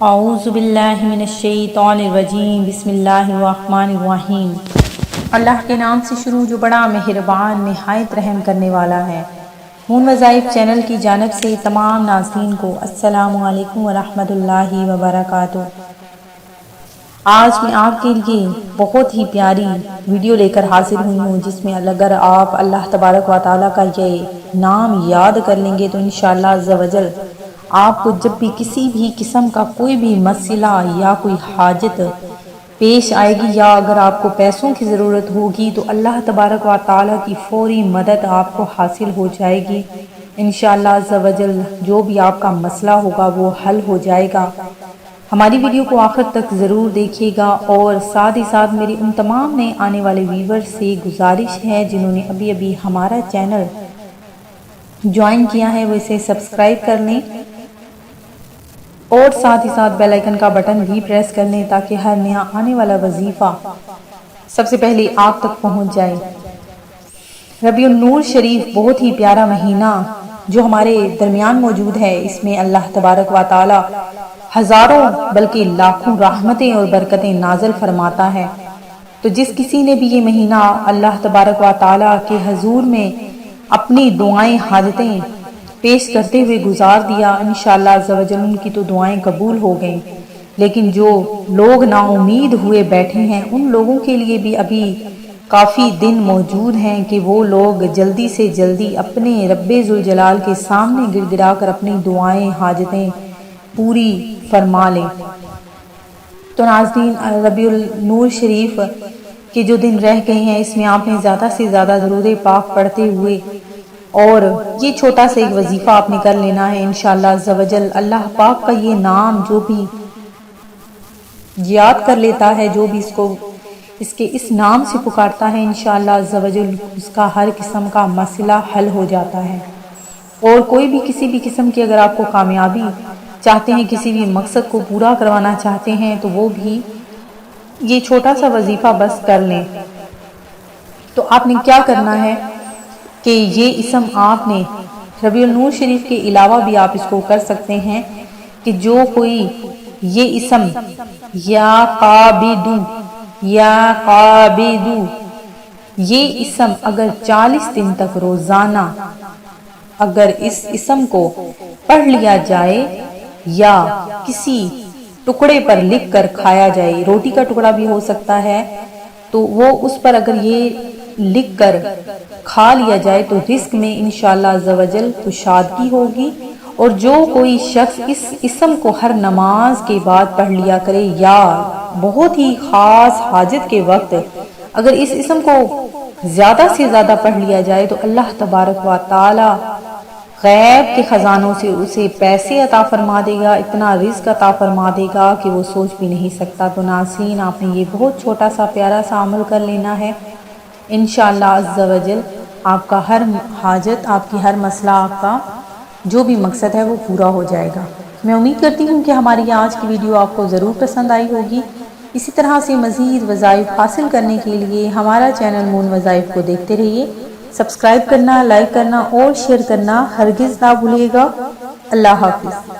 اعوذ باللہ من الشیطان الرجیم، بسم اللہ الرحمن الرحیم۔ اللہ کے نام سے شروع جو بڑا مہربان نہایت رحم کرنے والا ہے۔ مون وظائف چینل کی جانب سے تمام ناظرین کو السلام علیکم ورحمۃ اللہ وبرکاتہ۔ آج میں آپ کے لیے بہت ہی پیاری ویڈیو لے کر حاضر ہوئی ہوں، جس میں اگر آپ اللہ تبارک و تعالیٰ کا یہ نام یاد کر لیں گے تو انشاءاللہ عز و جل آپ کو جب بھی کسی بھی قسم کا کوئی بھی مسئلہ یا کوئی حاجت پیش آئے گی، یا اگر آپ کو پیسوں کی ضرورت ہوگی تو اللہ تبارک و تعالیٰ کی فوری مدد آپ کو حاصل ہو جائے گی انشاءاللہ عز و جل۔ جو بھی آپ کا مسئلہ ہوگا وہ حل ہو جائے گا۔ ہماری ویڈیو کو آخر تک ضرور دیکھیے گا، اور ساتھ ہی ساتھ میری ان تمام نئے آنے والے ویور سے گزارش ہے جنہوں نے ابھی ہمارا چینل جوائن کیا ہے وہ اسے سبسکرائب کر لیں، اور ساتھ ہی ساتھ بیل آئیکن کا بٹن بھی پریس کر لیں تاکہ ہر نیا آنے والا وظیفہ سب سے پہلے آپ تک پہنچ جائے۔ ربیع النور شریف بہت ہی پیارا مہینہ جو ہمارے درمیان موجود ہے، اس میں اللہ تبارک و تعالی ہزاروں بلکہ لاکھوں رحمتیں اور برکتیں نازل فرماتا ہے۔ تو جس کسی نے بھی یہ مہینہ اللہ تبارک و تعالی کے حضور میں اپنی دعائیں حاجتیں پیش کرتے ہوئے گزار دیا، انشاءاللہ عز و جل ان کی تو دعائیں قبول ہو گئیں۔ لیکن جو لوگ نا امید ہوئے بیٹھے ہیں ان لوگوں کے لیے بھی ابھی کافی دن موجود ہیں کہ وہ لوگ جلدی سے جلدی اپنے رب ذوالجلال کے سامنے گڑ گڑا کر اپنی دعائیں حاجتیں پوری فرما لیں۔ تو ناظرین، ربیع النور شریف کے جو دن رہ گئے ہیں اس میں آپ نے زیادہ سے زیادہ درود پاک پڑھتے ہوئے اور یہ چھوٹا سا ایک وظیفہ آپ نے کر لینا ہے انشاءاللہ عز و جل۔ اللہ پاک کا یہ نام جو بھی یاد کر لیتا ہے، جو بھی اس نام سے پکارتا ہے انشاءاللہ عز و جل اس کا ہر قسم کا مسئلہ حل ہو جاتا ہے۔ اور کوئی بھی کسی بھی قسم کی اگر آپ کو کامیابی چاہتے ہیں، کسی بھی مقصد کو پورا کروانا چاہتے ہیں تو وہ بھی یہ چھوٹا سا وظیفہ بس کر لیں۔ تو آپ نے کیا کرنا ہے کہ یہ اسم آپ نے ربیع النور شریف کے علاوہ بھی آپ اس کو کر سکتے ہیں کہ جو کوئی یہ اسم یا قابدو یہ اسم اگر 40 دن تک روزانہ اگر اس اسم کو پڑھ لیا جائے یا کسی ٹکڑے پر لکھ کر کھایا جائے، روٹی کا ٹکڑا بھی ہو سکتا ہے، تو وہ اس پر اگر یہ لکھ کر کھا لیا جائے تو رزق میں انشاءاللہ عز و جل کشادگی ہوگی۔ اور جو کوئی شخص اس اسم کو ہر نماز کے بعد پڑھ لیا کرے یا بہت ہی خاص حاجت کے وقت اگر اس اسم کو زیادہ سے زیادہ پڑھ لیا جائے تو اللہ تبارک و تعالی غیب کے خزانوں سے اسے پیسے عطا فرما دے گا، اتنا رزق عطا فرما دے گا کہ وہ سوچ بھی نہیں سکتا۔ تو ناظرین، آپ نے یہ بہت چھوٹا سا پیارا سا عمل کر لینا ہے انشاءاللہ عز و جل آپ کا ہر حاجت، آپ کی ہر مسئلہ، آپ کا جو بھی مقصد ہے وہ پورا ہو جائے گا۔ میں امید کرتی ہوں کہ ہماری یہ آج کی ویڈیو آپ کو ضرور پسند آئی ہوگی۔ اسی طرح سے مزید وظائف حاصل کرنے کے لیے ہمارا چینل مون وظائف کو دیکھتے رہیے۔ سبسکرائب کرنا، لائک کرنا اور شیئر کرنا ہرگز نہ بھولیے گا۔ اللہ حافظ۔